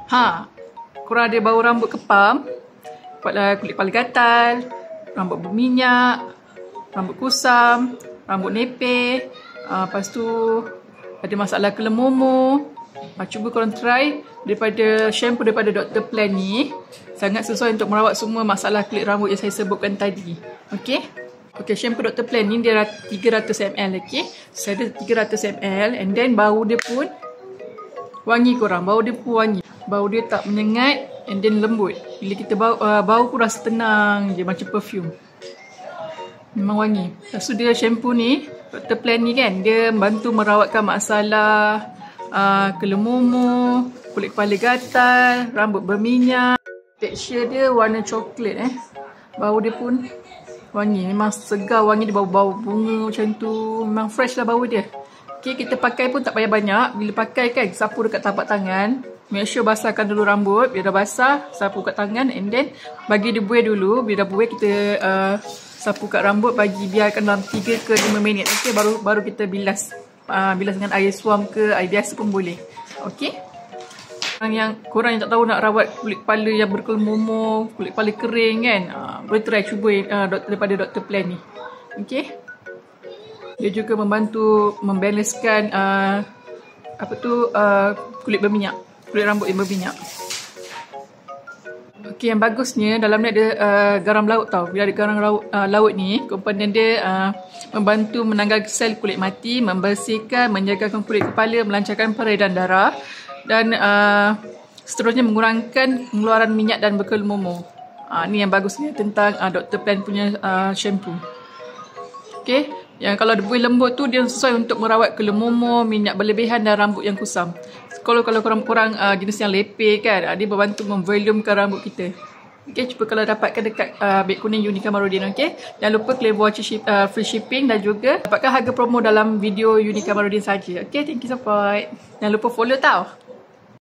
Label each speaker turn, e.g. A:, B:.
A: Korang ada bau rambut kepam, kulit kepala gatal, rambut berminyak, rambut kusam, rambut nepeh, lepas tu ada masalah kelemumur, cuba korang try daripada shampoo daripada Dr. Plan ni. Sangat sesuai untuk merawat semua masalah kulit rambut yang saya sebutkan tadi. Okey, shampoo Dr. Plan ni dia 300 ml. Saya ada 300 ml, and then bau dia pun wangi korang. Bau dia pun wangi. Bau dia tak menyengat, and then lembut. Bila kita bau pun rasa tenang je, macam perfume. Memang wangi. Lepas tu dia shampoo ni, Dr. Plan ni kan, dia membantu merawatkan masalah kelemumur, kulit kepala gatal, rambut berminyak. Tekstur dia warna coklat. Bau dia pun wangi. Memang segar wangi dia, bau-bau bunga macam tu. Memang fresh lah bau dia. Kita pakai pun tak payah banyak. Bila pakai kan, sapu dekat tapak tangan. Make sure basahkan dulu rambut. Bila dah basah, sapu kat tangan, and then bagi dia buih dulu. Bila dah buih, kita sapu kat rambut, biarkan dalam 3 ke 5 minit. Baru kita bilas. Bilas dengan air suam ke air biasa pun boleh. Korang yang tak tahu nak rawat kulit kepala yang berkelemumur, kulit kepala kering kan, boleh try cuba daripada Dr. Plan ni. Dia juga membantu membalancekan kulit berminyak, kulit rambut yang berminyak. Yang bagusnya dalam ni ada garam laut tau. Bila ada garam laut ni, komponen dia membantu menanggal sel kulit mati, membersihkan, menjagakan kulit kepala, melancarkan peredaran darah, dan seterusnya mengurangkan pengeluaran minyak dan berkelemumur. Ni yang bagusnya tentang Dr. Plan punya shampoo. Yang kalau dia buih lembut tu, dia sesuai untuk merawat kelemumur, minyak berlebihan dan rambut yang kusam. Kalau korang jenis yang lepeh kan, dia membantu memvolumekan rambut kita. Cuba kalau dapatkan dekat beg kuning Unika Marudin. Jangan lupa claim voucher free shipping, dan juga dapatkan harga promo dalam video Unika Marudin saja. Thank you support. Jangan lupa follow tau.